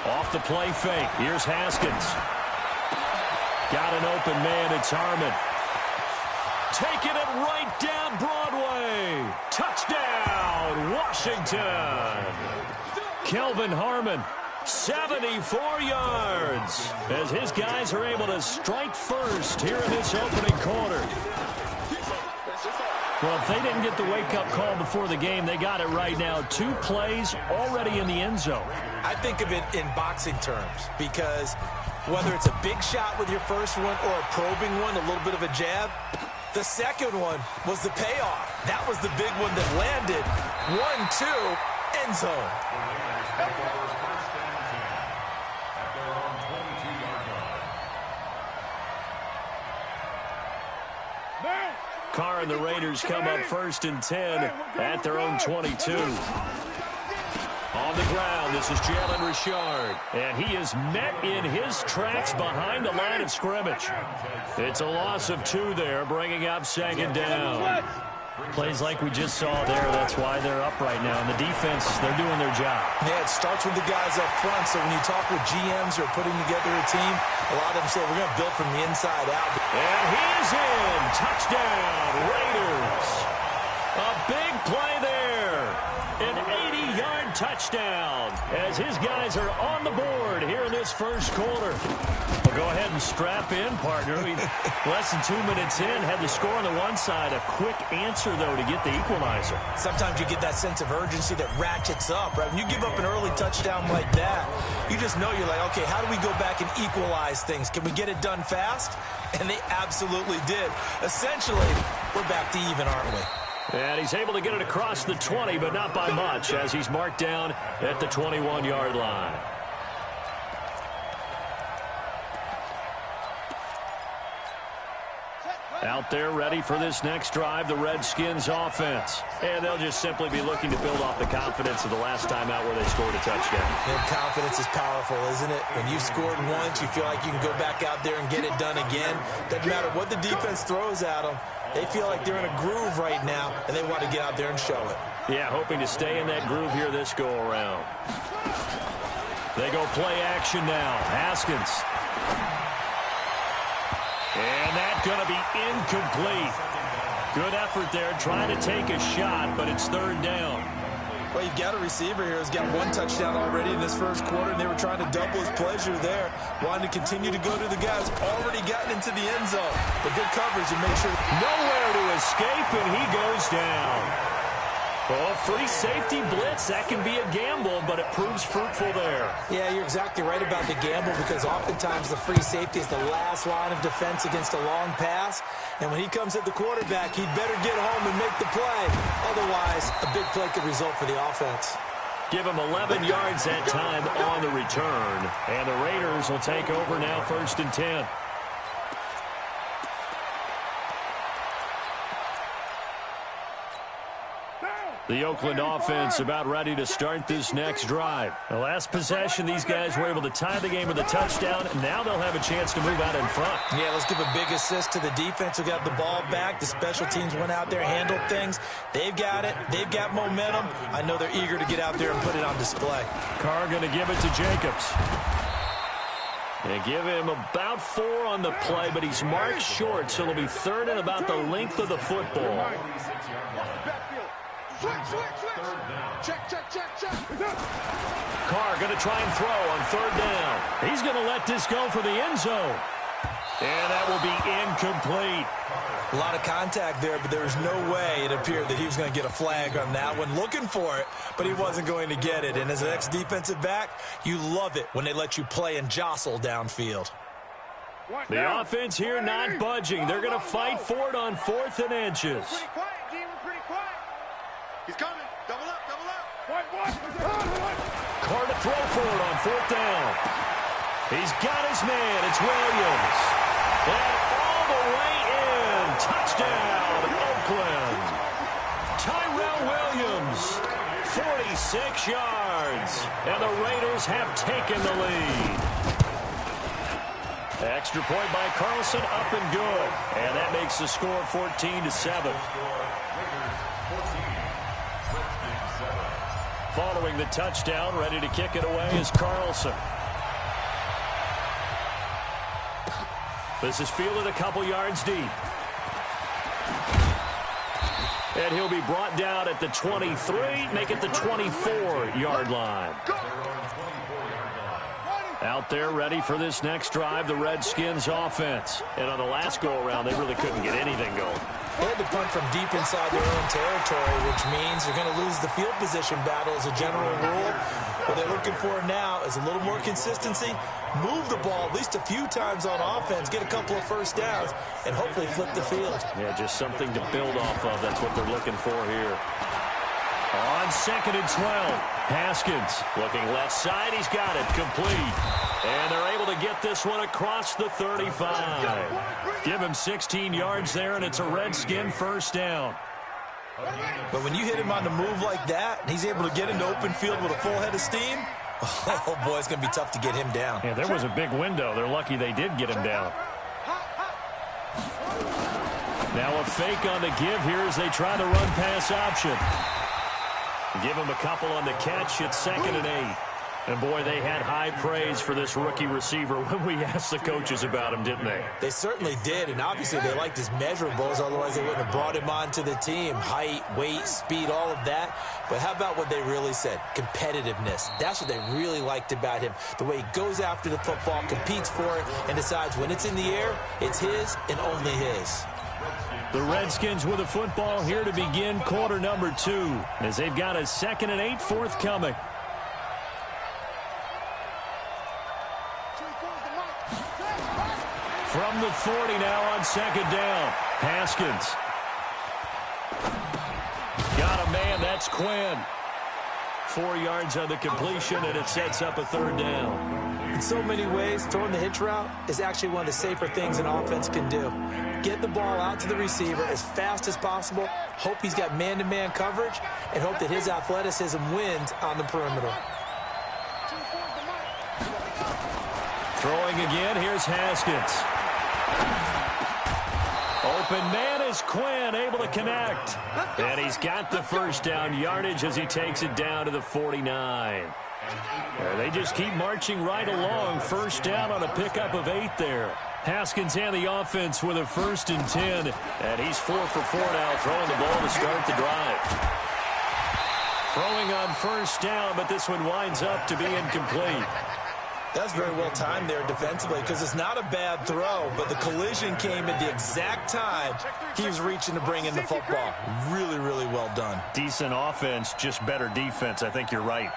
Off the play fake. Here's Haskins. Got an open man. It's Harmon. Taking it right down Broadway. Touchdown, Washington. Kelvin Harmon, 74 yards, as his guys are able to strike first here in this opening quarter. Well, if they didn't get the wake-up call before the game, they got it right now. 2 plays already in the end zone. I think of it in boxing terms, because whether it's a big shot with your first one or a probing one, a little bit of a jab, the second one was the payoff. That was the big one that landed. 1-2, end zone. Carr and the Raiders come up 1st and 10 at their own 22. On the ground, this is Jalen Richard. And he is met in his tracks behind the line of scrimmage. It's a loss of 2 there, bringing up 2nd down. Plays like we just saw there, that's why they're up right now. And the defense, they're doing their job. Yeah, it starts with the guys up front. So when you talk with GMs who are putting together a team, a lot of them say we're going to build from the inside out. And he is in. Touchdown, Raiders. A big play there. An 80-yard touchdown as his guys are on the board here in this first quarter. Well, go ahead and strap in, partner. Less than 2 minutes in, had the score on the one side. A quick answer, though, to get the equalizer. Sometimes you get that sense of urgency that ratchets up, right? When you give up an early touchdown like that, you just know you're like, okay, how do we go back and equalize things? Can we get it done fast? And they absolutely did. Essentially, we're back to even, aren't we? And he's able to get it across the 20, but not by much, as he's marked down at the 21-yard line. Out there ready for this next drive, the Redskins offense. And they'll just simply be looking to build off the confidence of the last time out where they scored a touchdown. And confidence is powerful, isn't it? When you've scored once, you feel like you can go back out there and get it done again. Doesn't matter what the defense throws at them. They feel like they're in a groove right now, and they want to get out there and show it. Yeah, hoping to stay in that groove here this go-around. They go play action now. Haskins. And that's going to be incomplete. Good effort there trying to take a shot, but it's 3rd down. Well, you've got a receiver here who's got 1 touchdown already in this first quarter, and they were trying to double his pleasure there. Wanted to continue to go to the guys already gotten into the end zone. But good coverage and make sure. Nowhere to escape, and he goes down. Oh, free safety blitz, that can be a gamble, but it proves fruitful there. Yeah, you're exactly right about the gamble, because oftentimes the free safety is the last line of defense against a long pass. And when he comes at the quarterback, he'd better get home and make the play. Otherwise, a big play could result for the offense. Give him 11 yards that time on the return. And the Raiders will take over now 1st and 10. The Oakland offense about ready to start this next drive. The last possession, these guys were able to tie the game with a touchdown. Now they'll have a chance to move out in front. Yeah, let's give a big assist to the defense who got the ball back. The special teams went out there, handled things. They've got it. They've got momentum. I know they're eager to get out there and put it on display. Carr going to give it to Jacobs. They give him about 4 on the play, but he's marked short, so it'll be 3rd and about the length of the football. Check. Carr going to try and throw on 3rd down. He's going to let this go for the end zone. And that will be incomplete. A lot of contact there, but there was no way it appeared that he was going to get a flag on that one. Looking for it, but he wasn't going to get it. And as an ex-defensive back, you love it when they let you play and jostle downfield. The offense here not budging. They're going to fight for it on 4th and inches. Pretty quiet, G. We're pretty quiet. He's coming. Double up. Carr to throw for it on 4th down. He's got his man. It's Williams. And all the way in. Touchdown, Oakland. Tyrell Williams, 46 yards. And the Raiders have taken the lead. Extra point by Carlson, up and good. And that makes the score 14-7. following the touchdown. Ready to kick it away is Carlson. This is fielded a couple yards deep. And he'll be brought down at the 23, make it the 24-yard line. Out there ready for this next drive, the Redskins offense. And on the last go-around, they really couldn't get anything going. They had to punt from deep inside their own territory, which means you're going to lose the field position battle as a general rule. What they're looking for now is a little more consistency, move the ball at least a few times on offense, get a couple of first downs, and hopefully flip the field. Yeah, just something to build off of. That's what they're looking for here. On 2nd and 12, Haskins looking left side. He's got it complete. And they're able to get this one across the 35. Give him 16 yards there, and it's a Redskin first down. But when you hit him on the move like that, and he's able to get into open field with a full head of steam, oh, boy, it's going to be tough to get him down. Yeah, there was a big window. They're lucky they did get him down. Now a fake on the give here as they try the run-pass option. Give him a couple on the catch. It's 2nd and 8. And, boy, they had high praise for this rookie receiver when we asked the coaches about him, didn't they? They certainly did, and obviously they liked his measurables. Otherwise, they wouldn't have brought him onto the team. Height, weight, speed, all of that. But how about what they really said? Competitiveness. That's what they really liked about him. The way he goes after the football, competes for it, and decides when it's in the air, it's his and only his. The Redskins with the football here to begin quarter number 2 as they've got a 2nd and 8 forthcoming. From the 40 now on 2nd down. Haskins. Got a man. That's Quinn. 4 yards on the completion, and it sets up a 3rd down. In so many ways, throwing the hitch route is actually one of the safer things an offense can do. Get the ball out to the receiver as fast as possible, hope he's got man-to-man coverage, and hope that his athleticism wins on the perimeter. Throwing again, here's Haskins. Open man is Quinn, able to connect. And he's got the first down yardage as he takes it down to the 49. They just keep marching right along. First down on a pickup of 8 there. Haskins and the offense with a 1st and 10. And he's 4 for 4 now, throwing the ball to start the drive. Throwing on first down, but this one winds up to be incomplete. That's very well timed there defensively because it's not a bad throw, but the collision came at the exact time he was reaching to bring in the football. Really, really well done. Decent offense, just better defense. I think you're right.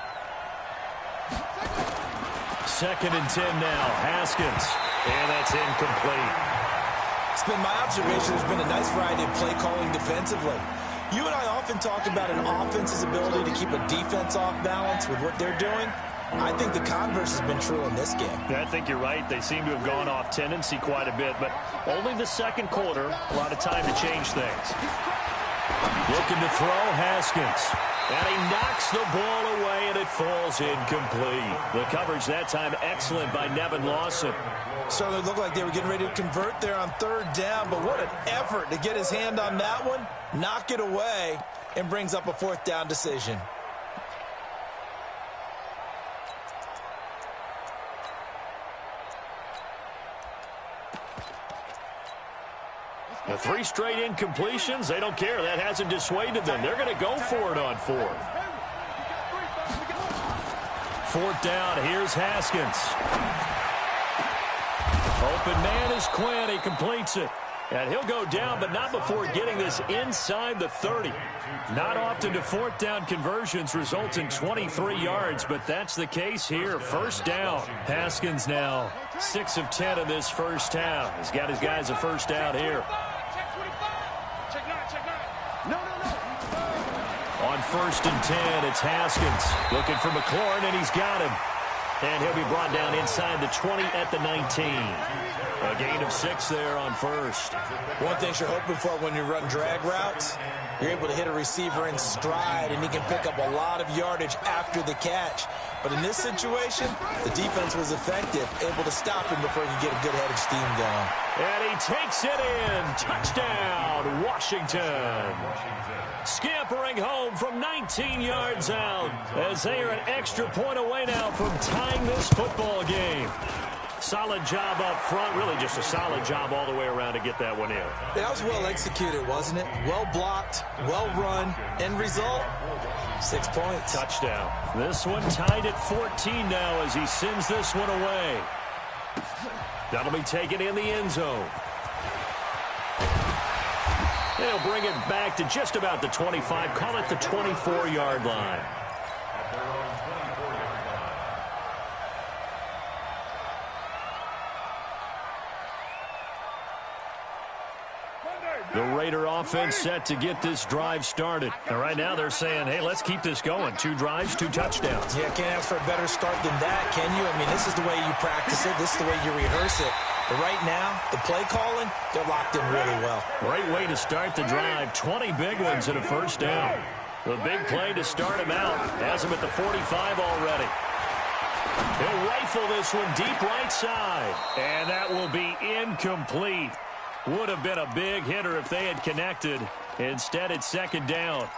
2nd and 10 now. Haskins. And that's incomplete. It's been my observation there's been a nice variety of play calling defensively. You and I often talk about an offense's ability to keep a defense off balance with what they're doing. I think the converse has been true in this game. Yeah, I think you're right. They seem to have gone off tendency quite a bit, but only the 2nd quarter, a lot of time to change things. Looking to throw, Haskins. And he knocks the ball away, and it falls incomplete. The coverage that time excellent by Nevin Lawson. Certainly looked like they were getting ready to convert there on 3rd down, but what an effort to get his hand on that one, knock it away, and brings up a 4th down decision. The 3 straight incompletions, they don't care. That hasn't dissuaded them. They're going to go for it on 4th. 4th down, here's Haskins. Open man is Quinn. He completes it. And he'll go down, but not before getting this inside the 30. Not often do 4th down conversions result in 23 yards, but that's the case here. First down. Haskins now 6 of 10 in this first half. He's got his guys a first down here. On 1st and 10, it's Haskins looking for McLaurin, and he's got him. And he'll be brought down inside the 20 at the 19. A gain of 6 there on 1st. One thing you're hoping for when you run drag routes, you're able to hit a receiver in stride, and he can pick up a lot of yardage after the catch. But in this situation, the defense was effective, able to stop him before he could get a good head of steam going. And he takes it in. Touchdown, Washington. Scampering home from 19 yards out as they are an extra point away now from tying this football game. Solid job up front, really just a solid job all the way around to get that one in. That was well executed, wasn't it? Well blocked, well run. End result, 6 points. Touchdown. This one tied at 14 now as he sends this one away. That'll be taken in the end zone. They'll bring it back to just about the 25, call it the 24-yard line. The Raider offense set to get this drive started. And right now they're saying, hey, let's keep this going. 2 drives, 2 touchdowns. Yeah, can't ask for a better start than that, can you? I mean, this is the way you practice it. This is the way you rehearse it. But right now, the play calling, they're locked in really well. Great way to start the drive. 20 big ones and a first down. The big play to start him out. Has him at the 45 already. He'll rifle this one deep right side. And that will be incomplete. Would have been a big hitter if they had connected. Instead, it's second down.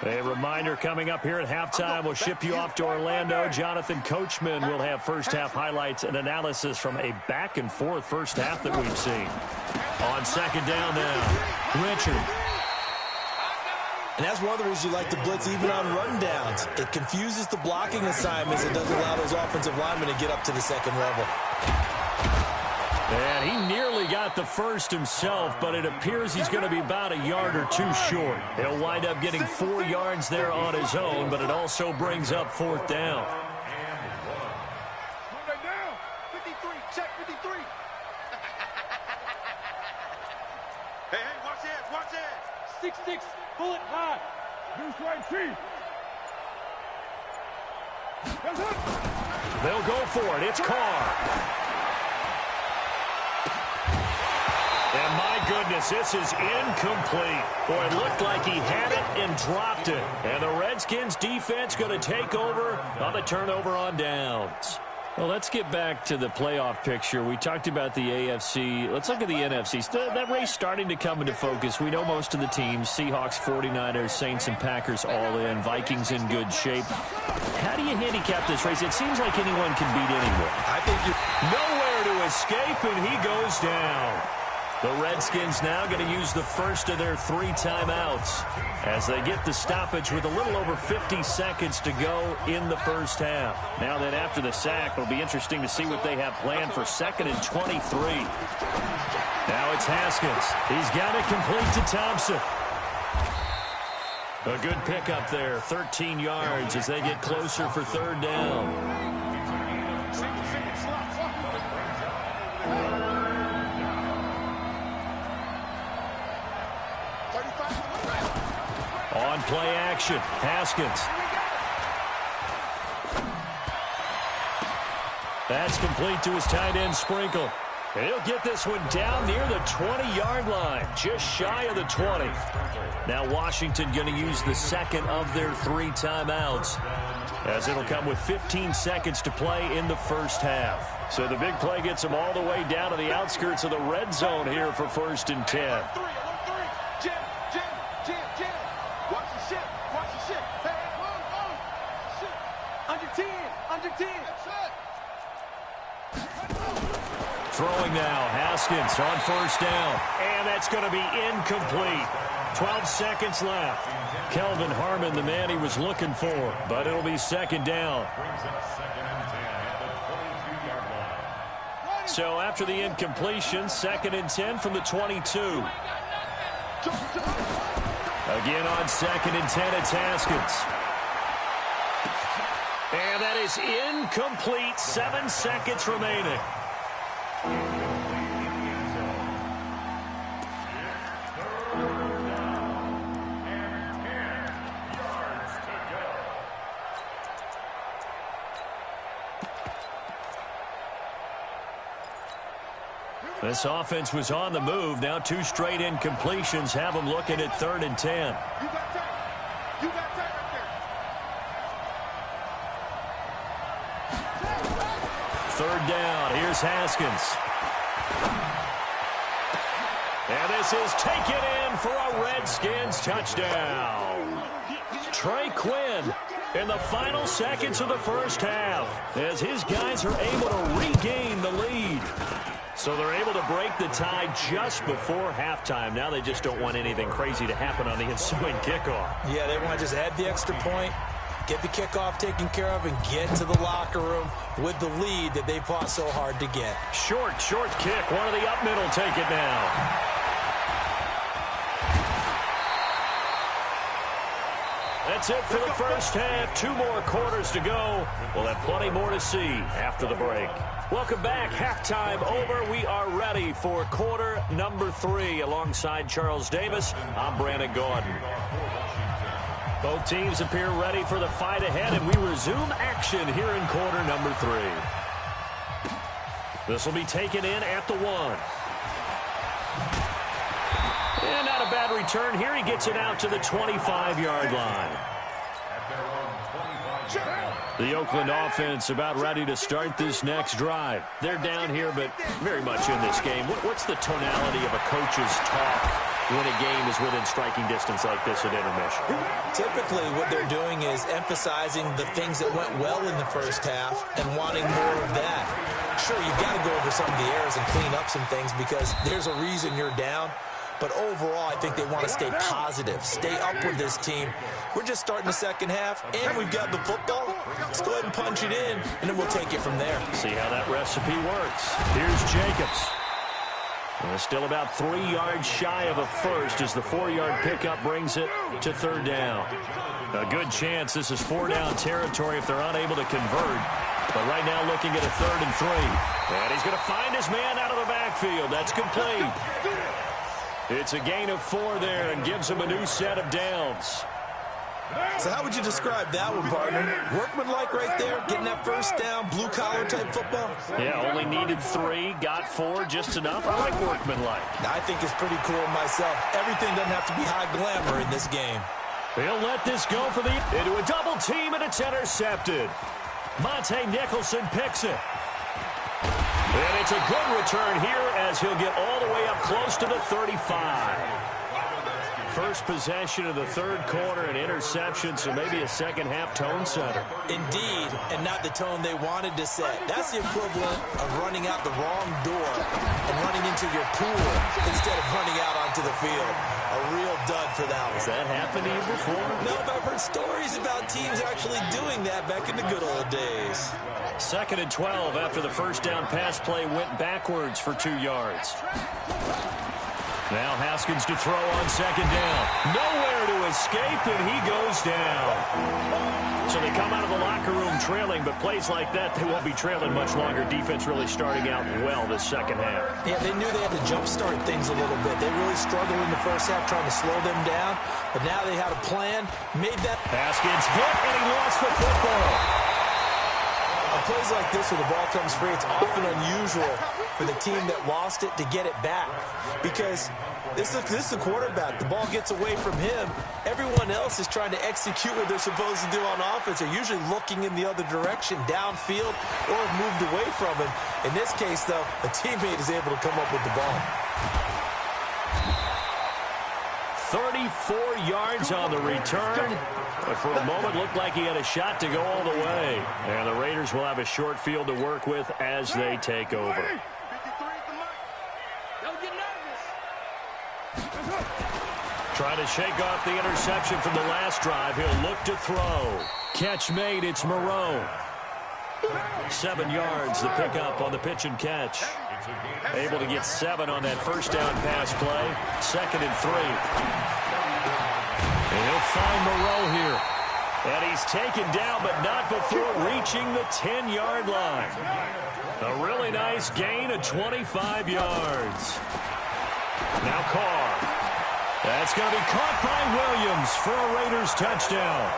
A reminder coming up here at halftime. We'll ship you off to Orlando. Jonathan Coachman will have first-half highlights and analysis from a back-and-forth first half that we've seen. On second down now, Richard. And that's one of the reasons you like to blitz even on rundowns. It confuses the blocking assignments. It doesn't allow those offensive linemen to get up to the second level. And he nearly got the first himself, but it appears he's going to be about a yard or 2 short. He'll wind up getting 4 yards there on his own, but it also brings up fourth down. Right now, 53, check 53. Hey, watch it. 6'6", bullet high. Deuce right feet. They'll go for it. It's Carr. And my goodness, this is incomplete. Boy, it looked like he had it and dropped it. And the Redskins defense going to take over on the turnover on downs. Well, let's get back to the playoff picture. We talked about the AFC. Let's look at the NFC. That race starting to come into focus. We know most of the teams, Seahawks, 49ers, Saints, and Packers all in. Vikings in good shape. How do you handicap this race? It seems like anyone can beat anyone. I think nowhere to escape, and he goes down. The Redskins now going to use the first of their 3 timeouts as they get the stoppage with a little over 50 seconds to go in the first half. Now then, after the sack, it'll be interesting to see what they have planned for 2nd and 23. Now it's Haskins. He's got it complete to Thompson. A good pickup there, 13 yards as they get closer for 3rd down. On play action, Haskins. That's complete to his tight end, Sprinkle. And he'll get this one down near the 20-yard line, just shy of the 20. Now Washington going to use the 2nd of their 3 timeouts, as it'll come with 15 seconds to play in the first half. So the big play gets them all the way down to the outskirts of the red zone here for 1st and 10. Throwing now, Haskins on 1st down. And that's going to be incomplete. 12 seconds left. Kelvin Harmon, the man he was looking for. But it'll be 2nd down. So after the incompletion, 2nd and 10 from the 22. Again on 2nd and 10, it's Haskins. And that is incomplete. 7 seconds remaining. This offense was on the move. Now 2 straight incompletions have them looking at 3rd and 10. You got time. You got time right there. third down. Here's Haskins. And this is taken in for a Redskins touchdown. Trey Quinn in the final seconds of the first half as his guys are able to regain the lead. So they're able to break the tie just before halftime. Now they just don't want anything crazy to happen on the ensuing kickoff. Yeah, they want to just add the extra point, get the kickoff taken care of, and get to the locker room with the lead that they fought so hard to get. Short kick. One of the up middle take it now. That's it for the first half. 2 more quarters to go. We'll have plenty more to see after the break. Welcome back. Halftime over. We are ready for quarter number 3. Alongside Charles Davis, I'm Brandon Gordon. Both teams appear ready for the fight ahead, and we resume action here in quarter number 3. This will be taken in at the 1. And not a bad return here. He gets it out to the 25-yard line. The Oakland offense about ready to start this next drive. They're down here, but very much in this game. What's the tonality of a coach's talk when a game is within striking distance like this at intermission? Typically, what they're doing is emphasizing the things that went well in the first half and wanting more of that. Sure, you've got to go over some of the errors and clean up some things because there's a reason you're down. But overall, I think they want to stay positive, stay up with this team. We're just starting the second half, and we've got the football. Let's go ahead and punch it in, and then we'll take it from there. See how that recipe works. Here's Jacobs. Still about 3 yards shy of a first as the 4-yard pickup brings it to third down. A good chance this is 4-down territory if they're unable to convert. But right now looking at a 3rd and 3. And he's going to find his man out of the backfield. That's complete. It's a gain of 4 there and gives him a new set of downs. So how would you describe that one, partner? Workmanlike right there, getting that first down, blue-collar type football? Yeah, only needed 3, got 4, just enough. I like workmanlike. I think it's pretty cool myself. Everything doesn't have to be high glamour in this game. He'll let this go for into a double team, and it's intercepted. Monte Nicholson picks it. And it's a good return here as he'll get all the way up close to the 35. First possession of the third quarter, an interception, so maybe a second-half tone setter. Indeed, and not the tone they wanted to set. That's the equivalent of running out the wrong door and running into your pool instead of running out onto the field. A real dud for that one. Has that happened to you before? No, but I've heard stories about teams actually doing that back in the good old days. 2nd and 12 after the first down pass play went backwards for 2 yards. Now Haskins to throw on 2nd down. Nowhere to escape, and he goes down. So they come out of the locker room trailing, but plays like that, they won't be trailing much longer. Defense really starting out well this second half. Yeah, they knew they had to jumpstart things a little bit. They really struggled in the first half trying to slow them down, but now they had a plan, made that. Haskins hit, and he lost the football. On plays like this where the ball comes free, it's often unusual for the team that lost it to get it back because this is the quarterback. The ball gets away from him. Everyone else is trying to execute what they're supposed to do on offense. They're usually looking in the other direction, downfield, or have moved away from him. In this case, though, a teammate is able to come up with the ball. 34 yards on the return. But for a moment, looked like he had a shot to go all the way. And the Raiders will have a short field to work with as they take over. Trying to shake off the interception from the last drive. He'll look to throw. Catch made. It's Moreau. 7 yards, the pickup on the pitch and catch. Able to get 7 on that first down pass play. 2nd and 3. And he'll find Moreau here. And he's taken down, but not before reaching the 10-yard line. A really nice gain of 25 yards. Now Carr. That's going to be caught by Williams for a Raiders touchdown.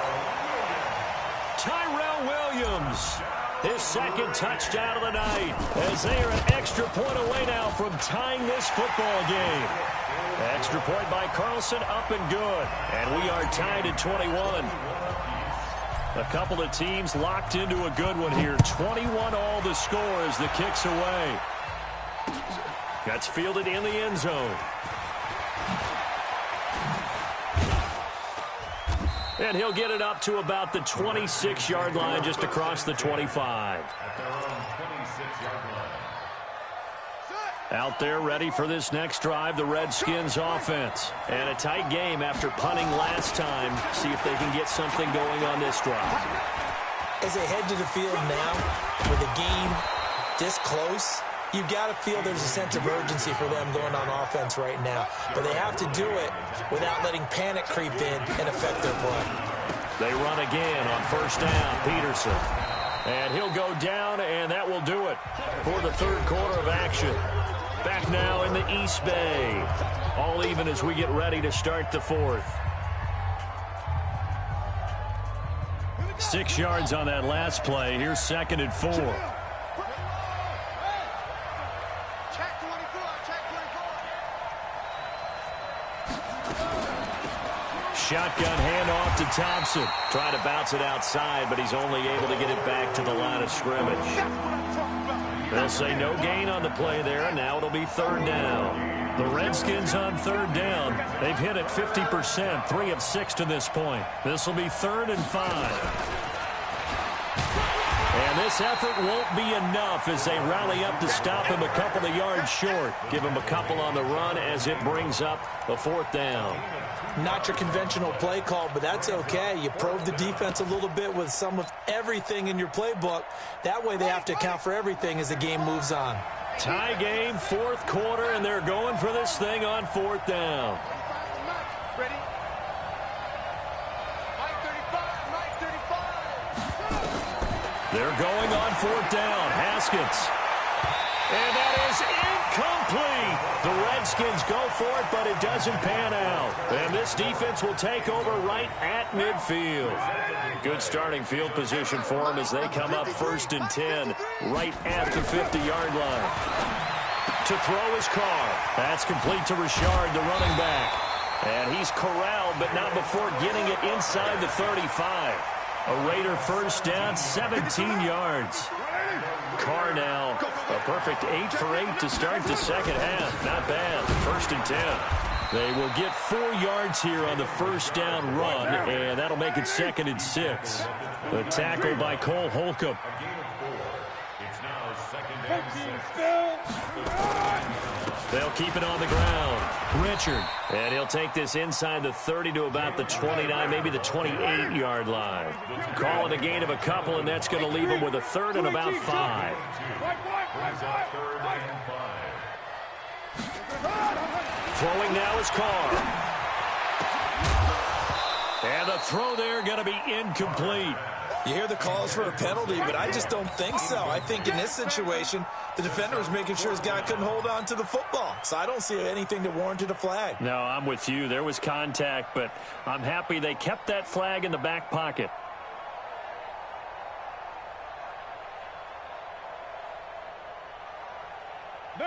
Tyrell Williams, his 2nd touchdown of the night, as they are an extra point away now from tying this football game. Extra point by Carlson, up and good. And we are tied at 21. A couple of teams locked into a good one here. 21 all the score as the kick's away. That's fielded in the end zone. And he'll get it up to about the 26-yard line, just across the 25. Out there ready for this next drive, the Redskins offense. And a tight game after punting last time. See if they can get something going on this drive. As they head to the field now, with the game this close, you've got to feel there's a sense of urgency for them going on offense right now. But they have to do it without letting panic creep in and affect their play. They run again on first down, Peterson. And he'll go down, and that will do it for the third quarter of action. Back now in the East Bay. All even as we get ready to start the fourth. 6 yards on that last play. Here's 2nd and 4. Shotgun handoff to Thompson. Trying to bounce it outside, but he's only able to get it back to the line of scrimmage. They'll say no gain on the play there, and now it'll be 3rd down. The Redskins on 3rd down. They've hit it 50%, 3 of 6 to this point. This will be 3rd and 5. And this effort won't be enough as they rally up to stop him a couple of yards short. Give him a couple on the run as it brings up a 4th down. Not your conventional play call, but that's okay. You probe the defense a little bit with some of everything in your playbook. That way they have to account for everything as the game moves on. Tie game, 4th quarter, and they're going for this thing on 4th down. Ready? They're going on 4th down. Haskins. And that is incomplete. The Redskins go for it, but it doesn't pan out. And this defense will take over right at midfield. Good starting field position for them as they come up 1st and 10, right at the 50-yard line. To throw his Carr. That's complete to Richard, the running back. And he's corralled, but not before getting it inside the 35. A Raider 1st down, 17 yards. Carr now, a perfect 8 for 8 to start the second half. Not bad. 1st and 10. They will get 4 yards here on the 1st down run, and that'll make it 2nd and 6. The tackle by Cole Holcomb. They'll keep it on the ground. Richard. And he'll take this inside the 30 to about the 29, maybe the 28-yard line. Calling a gain of a couple, and that's going to leave him with a 3rd and about 5. Throwing now is Carr. And the throw there going to be incomplete. You hear the calls for a penalty, but I just don't think so. I think in this situation, the defender was making sure his guy couldn't hold on to the football. So I don't see anything that warranted a flag. No, I'm with you. There was contact, but I'm happy they kept that flag in the back pocket.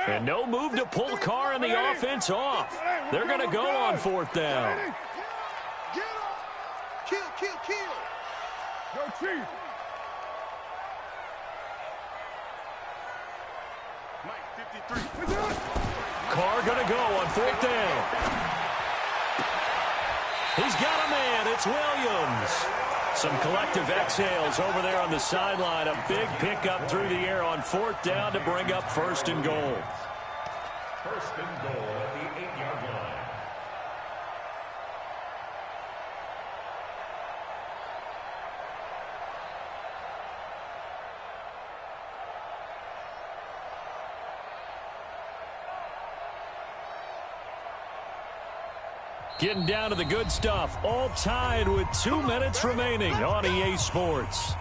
And no move to pull Carr and the offense off. They're going to go on 4th down. Get up. Kill, kill, kill. Go Chief. Mike, 53. Carr going to go on 4th down. He's got a man. It's Williams. Some collective exhales over there on the sideline. A big pickup through the air on 4th down to bring up 1st and goal. 1st and goal at the 8-yard line. Getting down to the good stuff. All tied with 2 minutes remaining on EA Sports.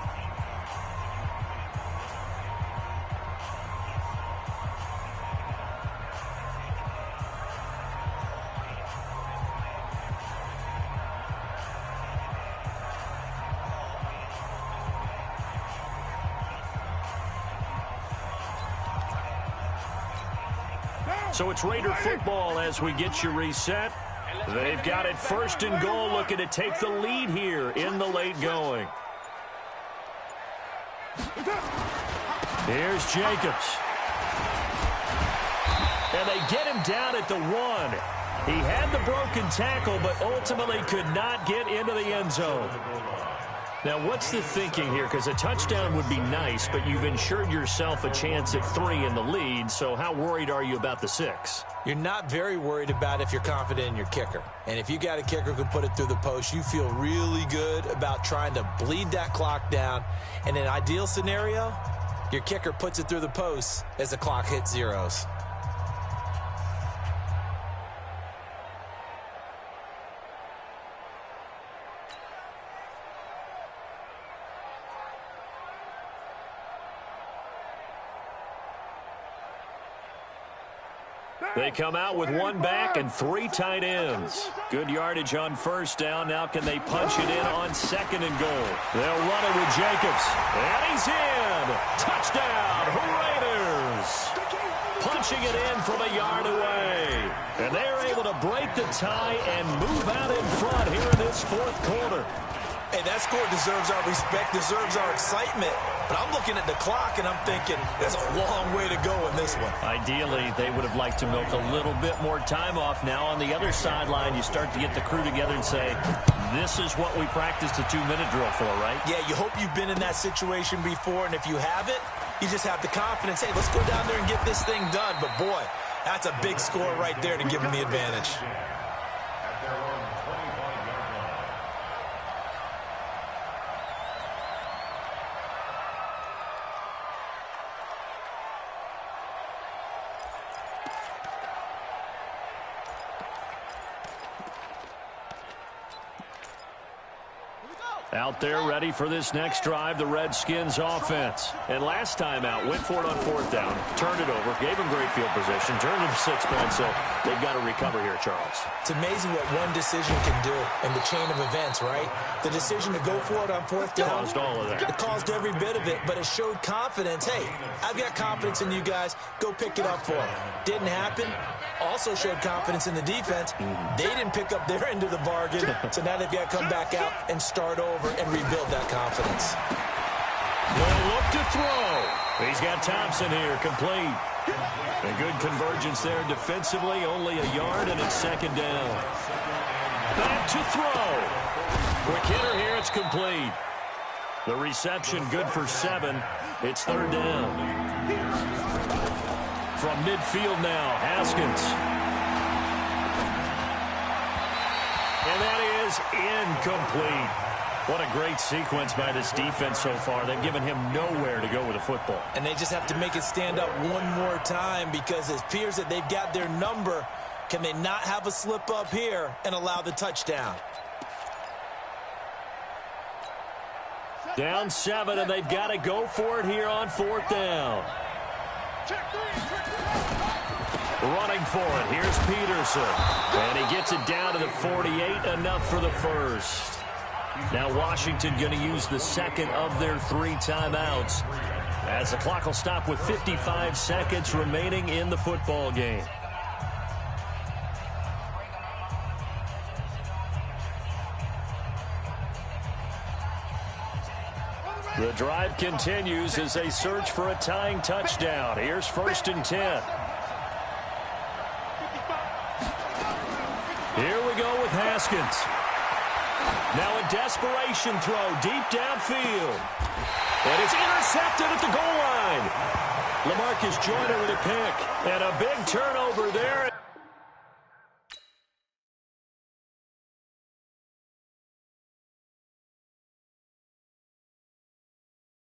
So it's Raider football as we get you reset. They've got it 1st and goal, looking to take the lead here in the late going. Here's Jacobs. And they get him down at the 1. He had the broken tackle, but ultimately could not get into the end zone. Now, what's the thinking here? Because a touchdown would be nice, but you've ensured yourself a chance at 3 in the lead, so how worried are you about the 6? You're not very worried about if you're confident in your kicker. And if you got a kicker who can put it through the post, you feel really good about trying to bleed that clock down. In an ideal scenario, your kicker puts it through the post as the clock hits zeros. They come out with 1 back and 3 tight ends. Good yardage on first down. Now can they punch it in on 2nd and goal? They'll run it with Jacobs. And he's in. Touchdown, Raiders. Punching it in from a yard away. And they're able to break the tie and move out in front here in this 4th quarter. Hey, that score deserves our respect, deserves our excitement. But I'm looking at the clock, and I'm thinking there's a long way to go in this one. Ideally, they would have liked to milk a little bit more time off. Now on the other sideline, you start to get the crew together and say, this is what we practiced a 2-minute drill for, right? Yeah, you hope you've been in that situation before, and if you haven't, you just have the confidence, hey, let's go down there and get this thing done. But, boy, that's a big score right there to give them the advantage. Out there ready for this next drive, the Redskins offense. And last time out, went for it on 4th down, turned it over, gave them great field position, turned them 6 points, so they've got to recover here, Charles. It's amazing what one decision can do in the chain of events, right? The decision to go for it on 4th down. Caused all of that. It caused every bit of it, but it showed confidence. Hey, I've got confidence in you guys. Go pick it up for them. Didn't happen. Also showed confidence in the defense. They didn't pick up their end of the bargain, so now they've got to come back out and start over and rebuild that confidence. They'll look to throw. He's got Thompson here, complete. A good convergence there defensively, only a yard, and it's 2nd down. Back to throw. Quick hitter here, it's complete. The reception good for 7. It's 3rd down. From midfield now, Haskins. And that is incomplete. What a great sequence by this defense so far. They've given him nowhere to go with the football. And they just have to make it stand up one more time because it appears that they've got their number. Can they not have a slip up here and allow the touchdown? Down 7, and they've got to go for it here on 4th down. Running for it. Here's Peterson. And he gets it down to the 48. Enough for the first. Now Washington going to use the 2nd of their 3 timeouts as the clock will stop with 55 seconds remaining in the football game. The drive continues as they search for a tying touchdown. Here's 1st and 10. Here we go with Haskins. Now a desperation throw deep downfield. And it's intercepted at the goal line. LaMarcus Joyner with a pick. And a big turnover there